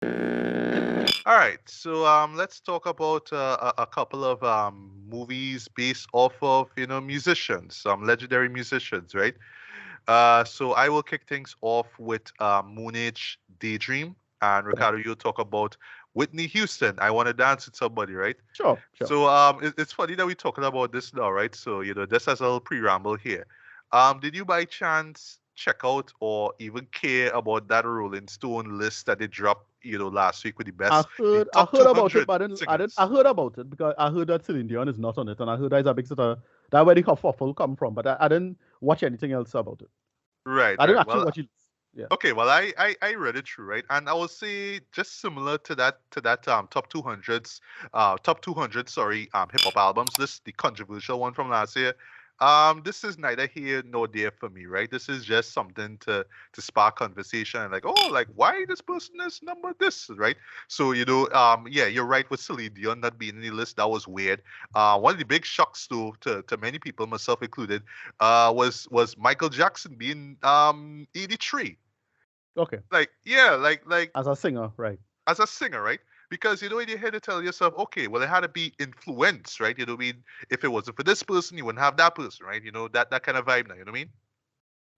All right, so let's talk about a couple of movies based off of musicians, some legendary musicians, right? So I will kick things off with Moonage Daydream, and Yeah. Ricardo, you'll talk about Whitney Houston. I want to dance with somebody, right? Sure, sure. So it's funny that we're talking about this now, right? So just as a little preamble here, did you by chance check out or even care about that Rolling Stone list that they dropped, last week with the I top heard about it, 200 but I singers? heard about it because I heard that Celine Dion is not on it, and I heard that is a big sort of that where the kerfuffle come from. But I didn't watch anything else about it. Right, I didn't right. actually Well, watch it. Yeah. okay, well, I read it through, right? And I will say just similar to that top 200, sorry, hip hop albums list, the controversial one from last year. This is neither here nor there for me, right? This is just something to spark conversation and like, oh, like why this person is number this, right? So, yeah, you're right with Celine Dion not being in the list. That was weird. One of the big shocks to many people, myself included, was Michael Jackson being 83. Okay. Like, yeah, like As a singer, right? as a singer, right? Because when you had to tell yourself, okay, well, it had to be influence, right? You know what I mean? If it wasn't for this person, you wouldn't have that person, right? That kind of vibe now, you know what I mean?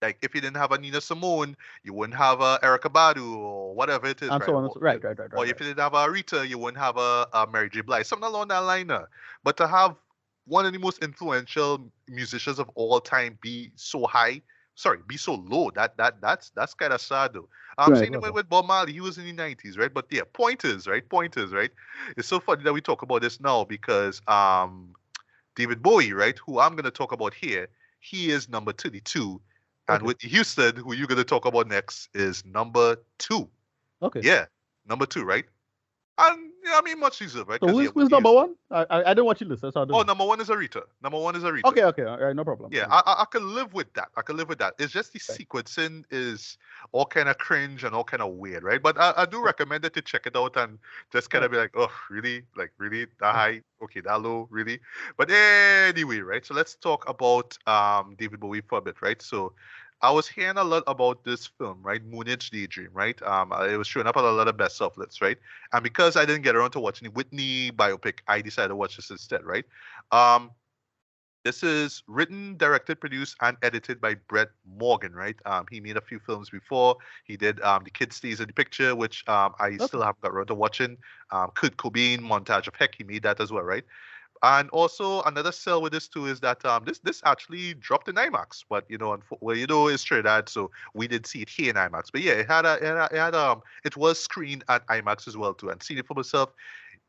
Like if you didn't have a Nina Simone, you wouldn't have a Erica Badu or whatever it is, And right? so on. And so, right, right, right, Or right, if right. you didn't have a Rita, you wouldn't have a Mary J. Blige, something along that line. But to have one of the most influential musicians of all time be so high, sorry, be so low, that's kind of sad though. Right. Same with Bob Marley, he was in the 90s, right? But yeah, pointers, right? It's so funny that we talk about this now because David Bowie, right, who I'm gonna talk about here, he is number 32, and Okay. Whitney Houston, who you're gonna talk about next, is number two. Okay. Yeah, number two, right? And yeah, I mean, much deserved, right? So Because yeah, who's Whitney number Houston. one? I didn't watch it list, so I don't Oh, know. number one is Arita. Number one is Arita. Okay. Okay. All right. No problem. Yeah, Okay. I can live with that. I can live with that. It's just the Right. sequencing is all kind of cringe and all kind of weird, right? But I do Right. recommend that you check it out and just kind Right. of be like, oh, really? Like, really? That high? Okay, that low? Really? But anyway, right? So let's talk about David Bowie for a bit, right? So I was hearing a lot about this film, right? Moonage Daydream, right? It was showing up on a lot of best of lists, right? And because I didn't get around to watching the Whitney biopic, I decided to watch this instead, right? Um, this is written, directed, produced, and edited by Brett Morgan, right? He made a few films before. He did The Kid Stays in the Picture, which I Okay. still haven't got around to watching. Kurt Cobain, Montage of Heck, he made that as well, right? And also another sell with this too is that this actually dropped in IMAX, but well, it's Trinidad, so we did see it here in IMAX. But yeah, it was screened at IMAX as well too, and seeing it for myself,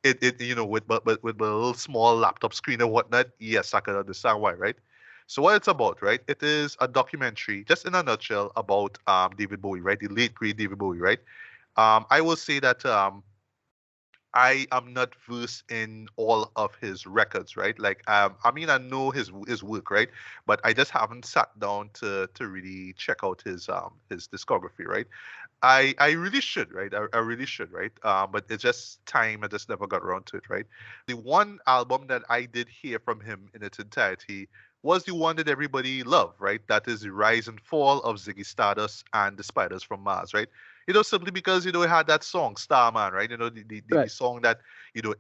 it with a little small laptop screen and whatnot, yes, I can understand why, right? So what it's about, right? It is a documentary, just in a nutshell, about David Bowie, right? The late great David Bowie, right? I will say that I am not versed in all of his records, right? Like, I mean, I know his work, right? But I just haven't sat down to really check out his discography, right? I really should, right? I really should, right? But it's just time. I just never got around to it, right? The one album that I did hear from him in its entirety was the one that everybody loved, right? That is the Rise and Fall of Ziggy Stardust and the Spiders from Mars, right? Simply because it had that song Starman, right? The Right. song that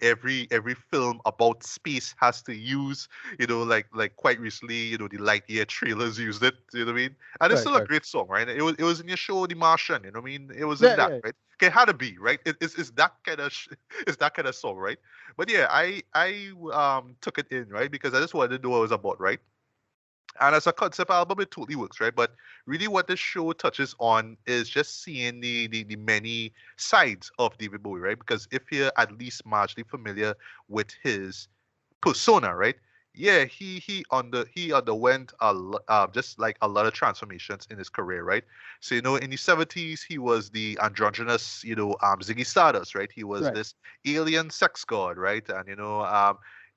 every film about space has to use. Like quite recently, the Lightyear trailers used it. You know what I mean? And it's Right. still a Right. great song, right? It was in your show, The Martian. You know what I mean? It was in Yeah. that, Yeah. right? Okay, it had to be, right? It's that kind of it's that kind of song, right? But yeah, I took it in, right? Because I just wanted to know what it was about, right? And as a concept album, it totally works, right? But really, what this show touches on is just seeing the many sides of David Bowie, right? Because if you're at least marginally familiar with his persona, right? Yeah, he underwent just like a lot of transformations in his career, right? So in the 70s he was the androgynous, Ziggy Stardust, right? He was Right. this alien sex god, right?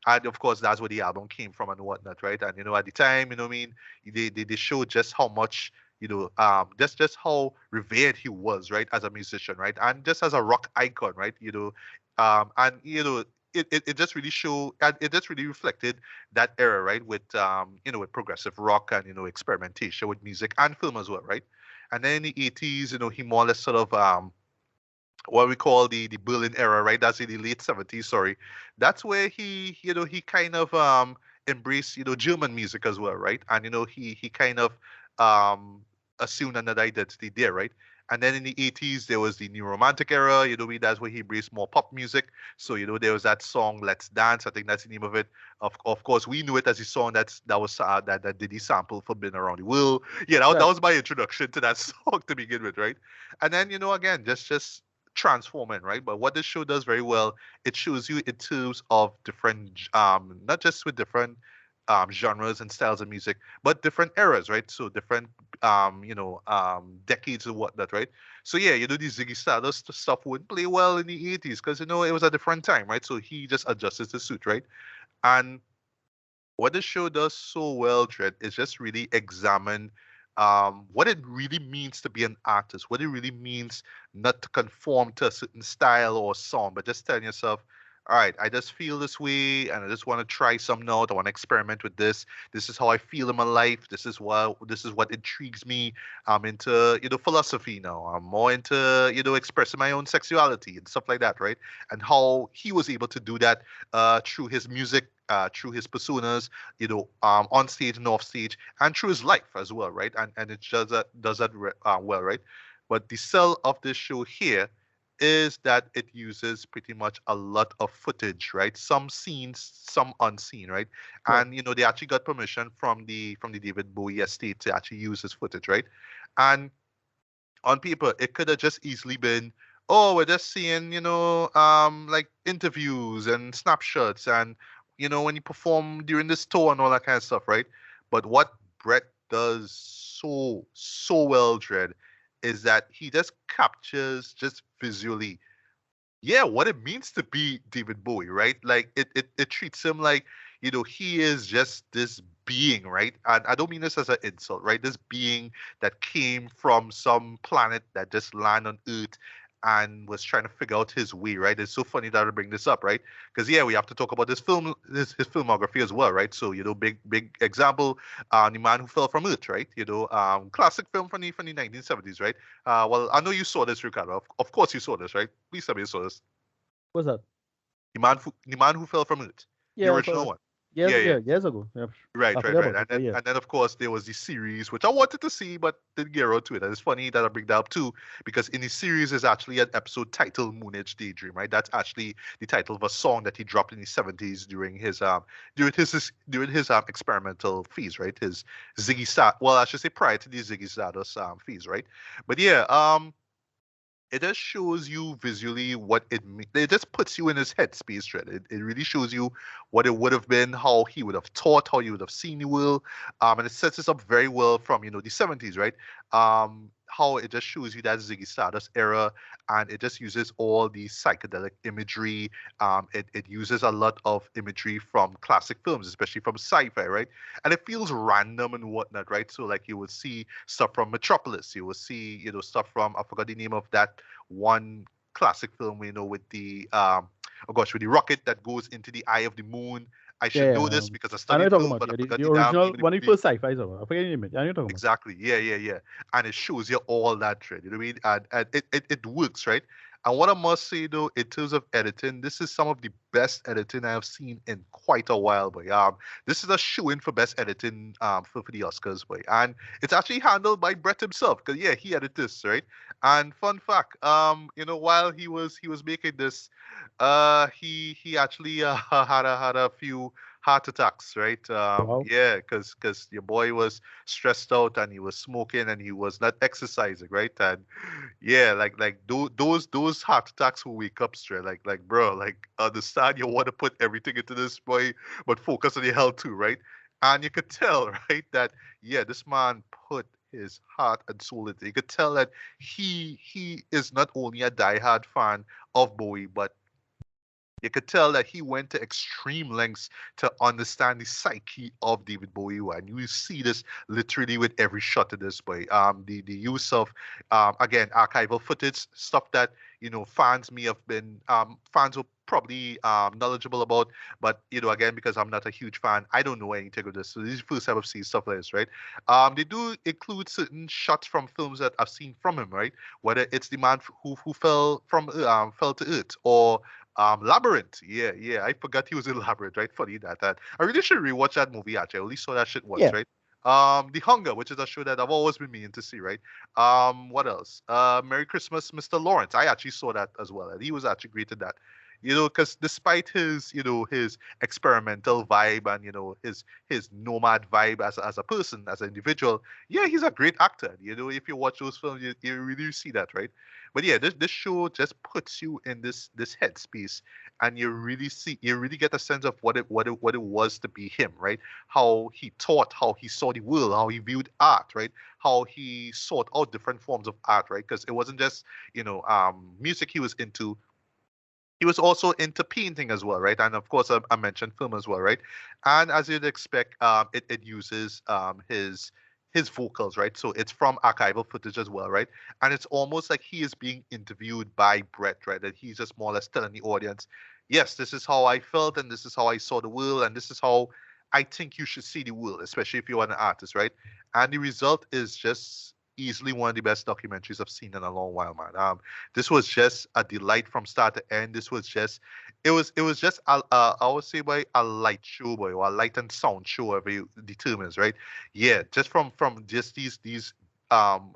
And of course that's where the album came from and whatnot, right? And at the time, what I mean, they showed just how much just how revered he was, right, as a musician, right, and just as a rock icon, right, and it just really and it just really reflected that era, right, with progressive rock and experimentation with music and film as well, right. And then in the 80s, he more or less sort of what we call the Berlin era, right? That's in the late 70s, sorry. That's where he kind of embraced, German music as well, right? And he kind of um assumed another identity there, right? And then in the 80s, there was the new romantic era, that's where he embraced more pop music. So, there was that song Let's Dance. I think that's the name of it. Of course, we knew it as the song that Diddy sampled for Been Around the World. Yeah, that Right. was my introduction to that song to begin with, right? And then, again, just transforming, right? But what this show does very well, it shows you in terms of different, not just with different genres and styles of music, but different eras, right? So different, decades and whatnot, right? So yeah, these Ziggy Stardust stuff wouldn't play well in the 80s because it was a different time, right? So he just adjusted the suit, right? And what the show does so well, Dred, is just really examine what it really means to be an artist, what it really means not to conform to a certain style or song, but just telling yourself, all right, I just feel this way and I just want to try something out. I want to experiment with this. This is how I feel in my life. This is what intrigues me. I'm into, philosophy now. I'm more into, expressing my own sexuality and stuff like that, right? And how he was able to do that through his music, through his personas, on stage and off stage, and through his life as well, right? And it does that well, right? But the sell of this show here is that it uses pretty much a lot of footage, right? Some scenes, some unseen, right? Right. And they actually got permission from the David Bowie estate to actually use this footage, right? And on paper, it could have just easily been, oh, we're just seeing, like interviews and snapshots and, when you perform during this tour and all that kind of stuff, right? But what Brett does so well, Dred, is that he just captures just visually, yeah, what it means to be David Bowie, right? Like it treats him like, he is just this being, right? And I don't mean this as an insult, right? This being that came from some planet that just landed on Earth and was trying to figure out his way, right? It's so funny that I bring this up, right? Because yeah, we have to talk about this film, his filmography as well, right? So big example, The Man Who Fell from Earth, right? Classic film from the 1970s, right? Well, I know you saw this, Ricardo. Of course you saw this, right? Please tell me you saw this. What's that? The Man Who Fell from Earth, the Yeah, original so one. years, Yeah, yeah. yeah, years ago. Yeah, Right, I right, forget right. about And it, but then yeah. and then of course there was the series which I wanted to see but didn't get around to it. And it's funny that I bring that up too, because in the series is actually an episode titled Moonage Daydream, right? That's actually the title of a song that he dropped in the 70s during his experimental phase, right? His I should say prior to the Ziggy Stardust phase, right? But yeah, it just shows you visually what it means. It just puts you in his headspace, Dred. It really shows you what it would have been, how he would have taught, how he would have seen the world. And it sets us up very well from, the 70s, right? How it just shows you that Ziggy Stardust era, and it just uses all the psychedelic imagery. It uses a lot of imagery from classic films, especially from sci-fi, right? And it feels random and whatnot, right? So like you would see stuff from Metropolis, you will see, stuff from, I forgot the name of that one classic film, with the oh gosh, with the rocket that goes into the eye of the moon. I should Yeah, know yeah. this because I I know studied you're talking film, about, but I yeah, forgot the the damn original name of the one of the movie. first sci-fi is over. I forget your name. I know you're talking about. Exactly. Yeah, yeah, yeah. And it shows you all that trend. You know what I mean? And it works, right? And what I must say though, in terms of editing, this is some of the best editing I have seen in quite a while, boy. This is a shoe-in for best editing for the Oscars, boy. And it's actually handled by Brett himself, because yeah, he edited this, right? And fun fact, while he was making this, he actually had a few heart attacks, right? Wow. Yeah, because your boy was stressed out and he was smoking and he was not exercising, right? And yeah, like those heart attacks will wake up straight. Like bro, like understand you want to put everything into this boy, but focus on your health too, right? And you could tell, right, that yeah, this man put his heart and soul into it. You could tell that he is not only a diehard fan of Bowie, but You could tell that he went to extreme lengths to understand the psyche of David Bowie, and you see this literally with every shot of this boy. The use of again archival footage, stuff that fans may have been fans were probably knowledgeable about, but again, because I'm not a huge fan, I don't know anything of this. So this is the first time I've seen stuff like this, right? They do include certain shots from films that I've seen from him, right? Whether it's the man who fell to earth, or Labyrinth. Yeah, yeah. I forgot he was in Labyrinth, right? Funny that. I really should rewatch that movie actually. I only saw that shit once, Yeah, right? The Hunger, which is a show that I've always been meaning to see, right? What else? Merry Christmas, Mr. Lawrence. I actually saw that as well, and he was actually great at that. Because despite his experimental vibe and his nomad vibe as a person, as an individual, yeah, he's a great actor. If you watch those films, you really see that, right? But yeah, this show just puts you in this headspace, and you really get a sense of what it was to be him, right? How he thought, how he saw the world, how he viewed art, right? How he sought out different forms of art, right? Because it wasn't just music he was into. He was also into painting as well, right? And of course, I mentioned film as well, right? And as you'd expect, it uses his vocals, right? So it's from archival footage as well, right? And it's almost like he is being interviewed by Brett, right? That he's just more or less telling the audience, yes, this is how I felt, and this is how I saw the world, and this is how I think you should see the world, especially if you're an artist, right? And the result is just easily one of the best documentaries I've seen in a long while, man. This was just a delight from start to end. This was just, it was just, I would say, boy, a light show, boy, or a light and sound show, whatever you determines, right? Yeah, just from just these um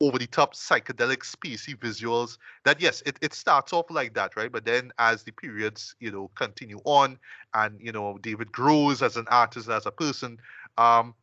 over the top psychedelic spacey visuals. That yes, it starts off like that, right? But then as the periods continue on, and David grows as an artist, as a person, um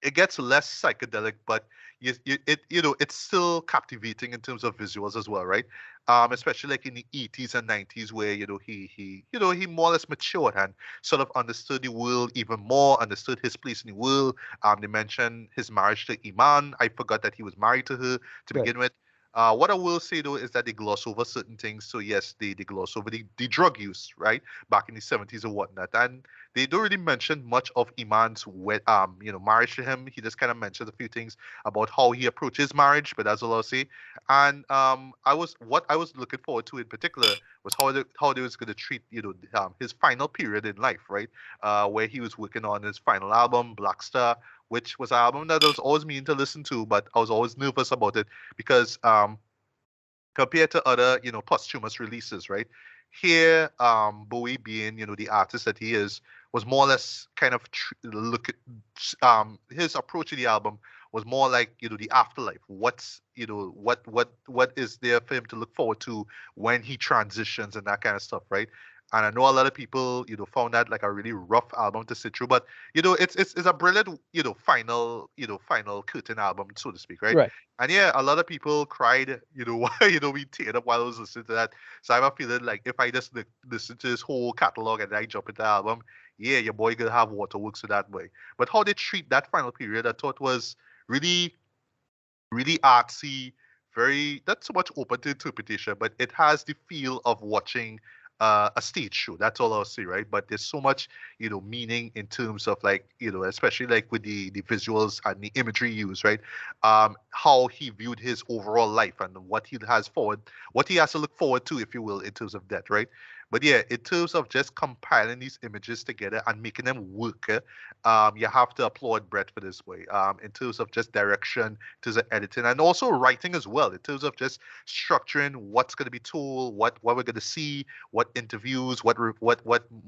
it gets less psychedelic, but it's still captivating in terms of visuals as well, right? Especially like in the 80s and 90s, where he more or less matured and sort of understood the world even more, understood his place in the world. They mentioned his marriage to Iman. I forgot that he was married to her to right. begin with. What I will say though is that they gloss over certain things. So yes, they gloss over the drug use, right, back in the 70s and whatnot, and they don't really mention much of Iman's marriage to him. He just kind of mentions a few things about how he approaches marriage, but that's all I'll say. And what I was looking forward to in particular was how they was going to treat his final period in life, right? Where he was working on his final album, Black Star, which was an album that I was always meaning to listen to, but I was always nervous about it because compared to other posthumous releases, right? Here, Bowie, being the artist that he is, was more or less kind of look at his approach to the album was more like the afterlife. What's what is there for him to look forward to when he transitions and that kind of stuff, right? And I know a lot of people found that like a really rough album to sit through, but it's a brilliant final final curtain album, so to speak, right? Right. And yeah, a lot of people cried, while we teared up while I was listening to that. So I have a feeling like if I just listen to this whole catalog and I jump into the album, yeah, your boy gonna have waterworks with that way. But how they treat that final period, I thought was really, really artsy, very not so much open to interpretation, but it has the feel of watching a stage show. That's all I'll say, right? But there's so much, meaning in terms of like, especially like with the visuals and the imagery used, right? How he viewed his overall life and what he has to look forward to, if you will, in terms of that, right? But yeah, in terms of just compiling these images together and making them work, you have to applaud Brett for this way. In terms of just direction, in terms of editing, and also writing as well. In terms of just structuring what's going to be told, what we're going to see, what interviews, what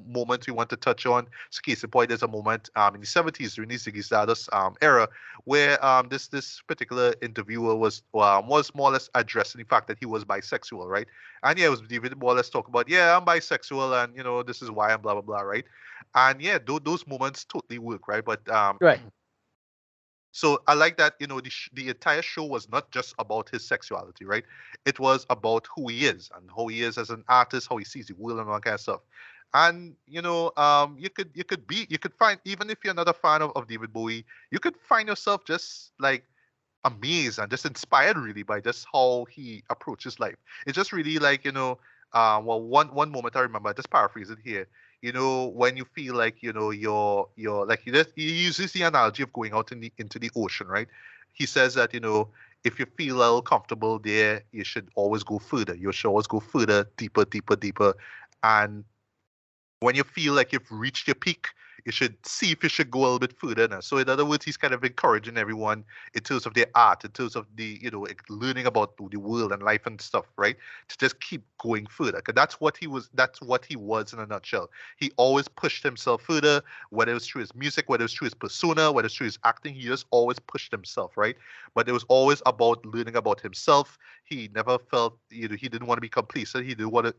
moments we want to touch on. So case in point, there's a moment in the 70s during the Ziggy Stardust era where this particular interviewer was more or less addressing the fact that he was bisexual, right? And yeah, it was David more or less talk about, yeah, I'm bisexual, and this is why I'm blah blah blah, right? And yeah, those moments totally work, right? But Right. so I like that the entire show was not just about his sexuality, right? It was about who he is and how he is as an artist, how he sees the world and all that kind of stuff. And you could find, even if you're not a fan of David Bowie, you could find yourself just like amazed and just inspired really by just how he approaches life. It's just really like well, one moment I remember, just paraphrase it here. When you feel like you're like he uses the analogy of going out into the ocean, right? He says that if you feel a little comfortable there, you should always go further. You should always go further, deeper, deeper, deeper, and when you feel like you've reached your peak, you should see if you should go a little bit further now. So in other words, he's kind of encouraging everyone in terms of their art, in terms of the, learning about the world and life and stuff, right? To just keep going further. Because that's what he was in a nutshell. He always pushed himself further, whether it was through his music, whether it was through his persona, whether it was through his acting, he just always pushed himself, right? But it was always about learning about himself. He never felt, he didn't want to be complacent. He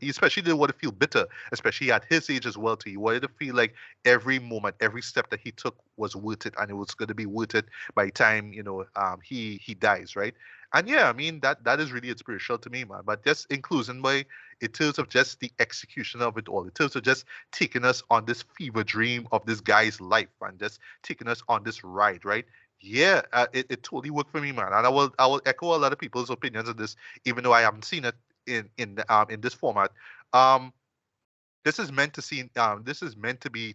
especially didn't want to feel bitter, especially at his age as well too. He wanted to feel like every moment, every step that he took was worth it, and it was going to be worth it by the time he dies, right? And yeah, I mean that is really inspirational to me, man. But just inclusion by in terms of just the execution of it all, in terms of just taking us on this fever dream of this guy's life and just taking us on this ride, right? Yeah, it totally worked for me, man. And I will echo a lot of people's opinions on this, even though I haven't seen it in this format. Um, this is meant to see. This is meant to be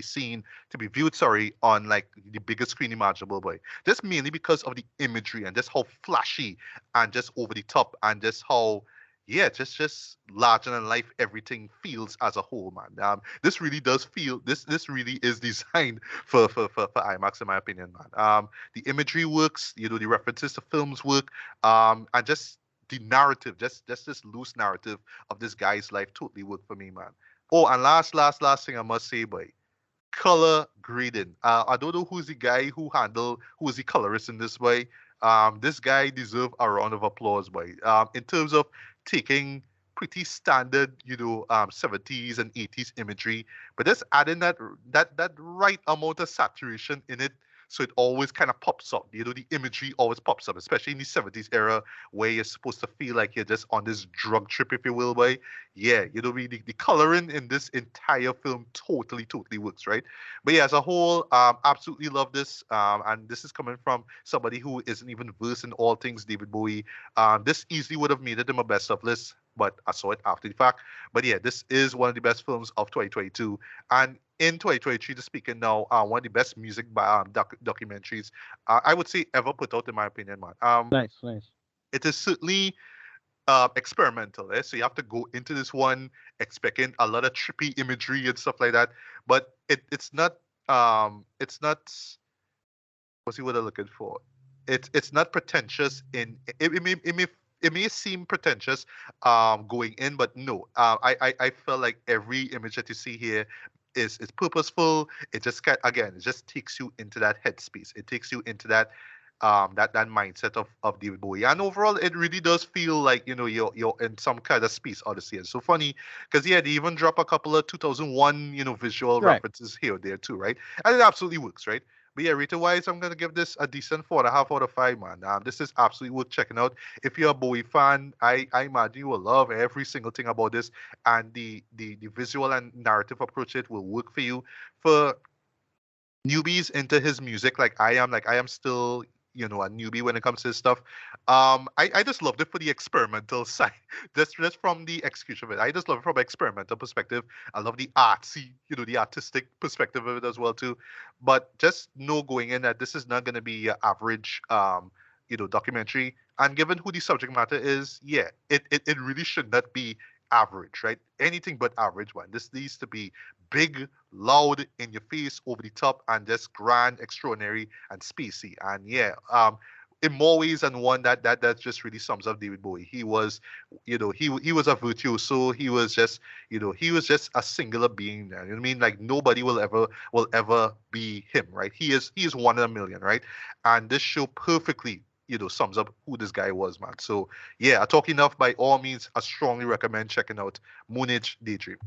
seen, to be viewed. Sorry, on like the biggest screen imaginable, boy. Just mainly because of the imagery and just how flashy and just over the top and just how, yeah, just larger than life everything feels as a whole, man. This really does feel. This really is designed for IMAX, in my opinion, man. The imagery works. The references to films work. And just the narrative, just this loose narrative of this guy's life totally worked for me, man. Oh, and last thing I must say, boy, color grading. I don't know who's the guy who is the colorist in this way. This guy deserves a round of applause, boy. In terms of taking pretty standard, 70s and 80s imagery, but just adding that right amount of saturation in it, so it always kind of pops up. The imagery always pops up, especially in the 70s era where you're supposed to feel like you're just on this drug trip, if you will, boy. Yeah, the coloring in this entire film totally works, right? But yeah, as a whole, absolutely love this. And this is coming from somebody who isn't even versed in all things David Bowie. This easily would have made it in my best of list, but I saw it after the fact. But yeah, this is one of the best films of 2022. And in 2023, just speaking now, one of the best music documentaries I would say ever put out, in my opinion, man. Nice, nice. It is certainly experimental. So you have to go into this one expecting a lot of trippy imagery and stuff like that. But it's not what's the word I'm looking for? It's not pretentious it may seem pretentious going in, but no. I felt like every image that you see here is purposeful. It just again, it just takes you into that headspace. It takes you into that mindset of David Bowie. And overall, it really does feel like you're in some kind of space odyssey. It's so funny because yeah, they even drop a couple of 2001 visual Right. references here or there too, right? And it absolutely works, right? But yeah, rating wise, I'm gonna give this a decent 4.5 out of 5, man. This is absolutely worth checking out. If you're a Bowie fan, I imagine you will love every single thing about this, and the visual and narrative approach it will work for you. For newbies into his music like I am still a newbie when it comes to his stuff. I just loved it for the experimental side. Just from the execution of it, I just love it from an experimental perspective. I love the artsy, the artistic perspective of it as well too. But just know going in that this is not going to be your average documentary. And given who the subject matter is, yeah, it really should not be average, right? Anything but average one. This needs to be big, loud, in your face, over the top, and just grand, extraordinary, and spacey. And yeah, in more ways than one, that just really sums up David Bowie. He was, he was a virtuoso. He was just a singular being. There. You know what I mean? Like nobody will ever be him, right? He is one in a million, right? And this show perfectly sums up who this guy was, man. So yeah, I talk enough. By all means, I strongly recommend checking out Moonage Daydream.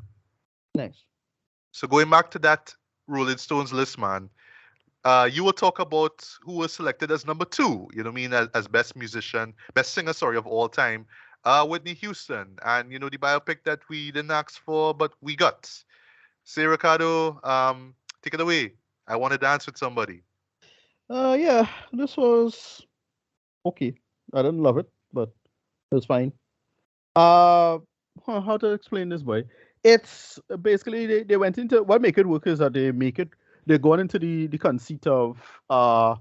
Nice. So going back to that Rolling Stones list, man, you will talk about who was selected as number two. You know what I mean? As best musician, best singer, sorry, of all time. Whitney Houston, and the biopic that we didn't ask for, but we got. Say, Ricardo, take it away. I want to dance with somebody. Yeah, this was okay. I didn't love it, but it was fine. Uh, how to explain this, boy? It's basically they went into what make it work is that they're going into the conceit of her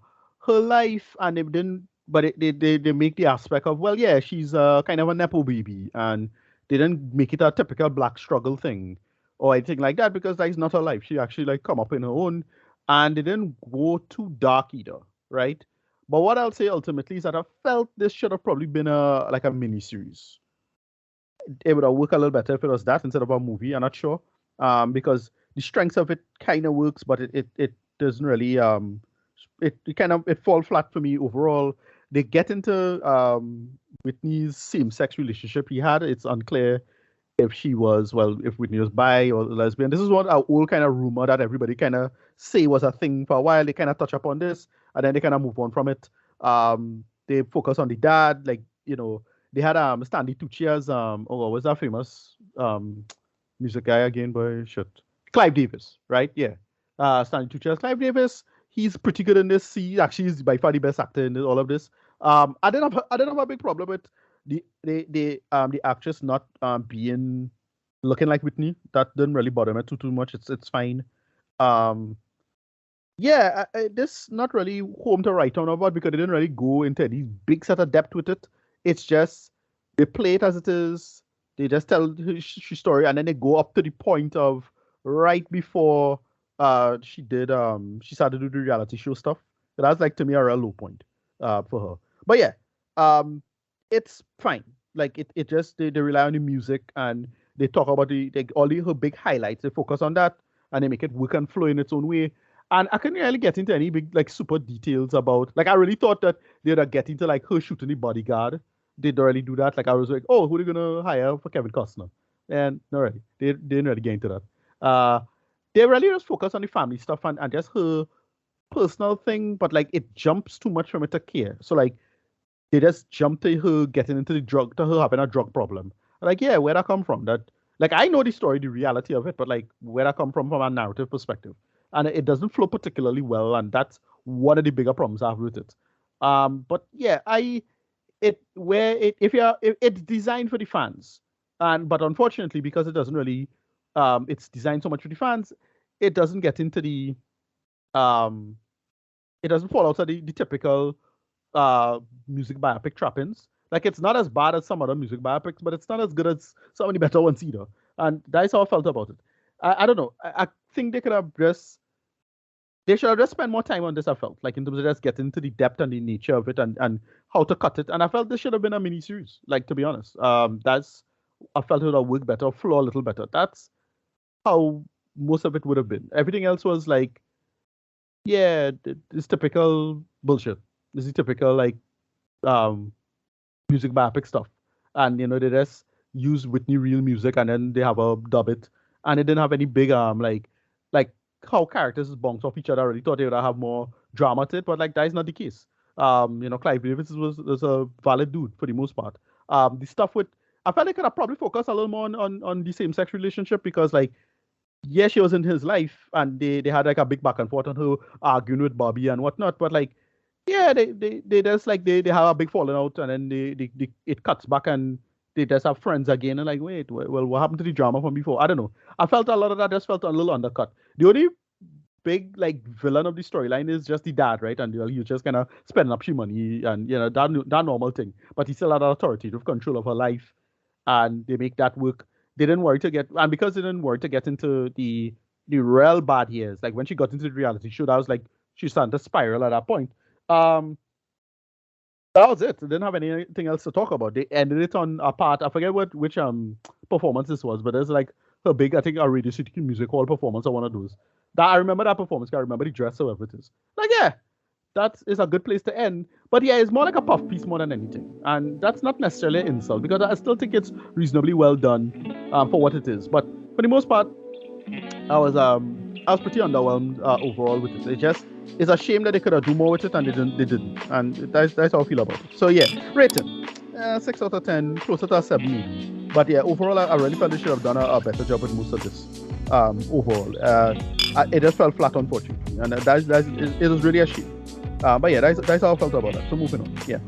life, and they didn't, but they make the aspect of, well, yeah, she's kind of a nepo baby, and they didn't make it a typical black struggle thing or anything like that, because that is not her life. She actually like come up in her own, and they didn't go too dark either, right? But what I'll say ultimately is that I felt this should have probably been a like a mini series. It would have worked a little better if it was that instead of a movie. I'm not sure, because the strengths of it kind of works, but it doesn't really it kind of it fall flat for me overall. They get into Whitney's same-sex relationship he had. It's unclear if she was, well, if Whitney was bi or lesbian. This is what our old kind of rumor that everybody kind of say was a thing for a while. They kind of touch upon this, and then they kind of move on from it. They focus on the dad, like, they had Stanley Tucci's oh, what was that famous music guy again? Boy, shit, Clive Davis, right? Yeah, Stanley Tucci's Clive Davis. He's pretty good in this. He actually is by far the best actor in all of this. I didn't have a big problem with the actress not being looking like Whitney. That didn't really bother me too much. It's fine. Yeah, this not really home to write on about because they didn't really go into any big set of depth with it. It's just they play it as it is. They just tell her story, and then they go up to the point of right before she started to do the reality show stuff. So that's like to me a real low point for her. But yeah, it's fine. Like it just they rely on the music and they talk about her big highlights. They focus on that and they make it work and flow in its own way. And I couldn't really get into any big like super details about, like, I really thought that they'd get into like her shooting the bodyguard. They didn't really do that. Like I was like, oh, who are they gonna hire for Kevin Costner? And no, really, they didn't really get into that. They really just focus on the family stuff and just her personal thing, but like it jumps too much from it to care. So like they just jump to her getting into to her having a drug problem. Like, yeah, where'd that come from? That, like, I know the story, the reality of it, but like where'd that come from a narrative perspective? And it doesn't flow particularly well, and that's one of the bigger problems I have with it. But yeah, it's designed for the fans, but unfortunately because it doesn't really, it's designed so much for the fans, it doesn't get into the, it doesn't fall out of the typical music biopic trappings. Like it's not as bad as some other music biopics, but it's not as good as some of the better ones either. And that's how I felt about it. I don't know. I think they should have just spent more time on this, I felt, like in terms of just getting into the depth and the nature of it and how to cut it. And I felt this should have been a mini series, like, to be honest. I felt it would have worked better, flow a little better. That's how most of it would have been. Everything else was like, yeah, this typical bullshit. This is typical like music biopic stuff. And they just use Whitney real music and then they have a dub it. And it didn't have any big like how characters bounce off each other. I really thought they would have more drama to it, but like that is not the case. Clive Davis was a valid dude for the most part. The stuff with, I felt they could have probably focused a little more on the same sex relationship, because like, yeah, she was in his life and they had like a big back and forth on her arguing with Bobby and whatnot, but like, yeah, they just like they have a big falling out, and then it cuts back and they just have friends again, and like, wait, well, what happened to the drama from before? I don't know. I felt a lot of that just felt a little undercut. The only big like villain of the storyline is just the dad, right? And he's just kind of spending up she money and that normal thing. But he still had authoritative control of her life, and they make that work. They didn't worry to get, and because they didn't worry to get into the real bad years, like when she got into the reality show, that was like she started to spiral at that point. That was it. They didn't have anything else to talk about. They ended it on a part. I forget which performance this was, but there's like a big, I think, a Radio City Music Hall performance or one of those. That I remember that performance. I remember the dress, however it is. Like, yeah, that is a good place to end. But yeah, it's more like a puff piece more than anything, and that's not necessarily an insult, because I still think it's reasonably well done for what it is. But for the most part, I was pretty underwhelmed overall with it. It's a shame that they could have done more with it and they didn't. And that's how I feel about it. So yeah, rating 6 out of 10, closer to a 7 maybe. But yeah, overall I really felt they should have done a better job with most of this. Overall, it just felt flat, unfortunately, and it was really a shame. But yeah, that's how I felt about it. So moving on. Yeah.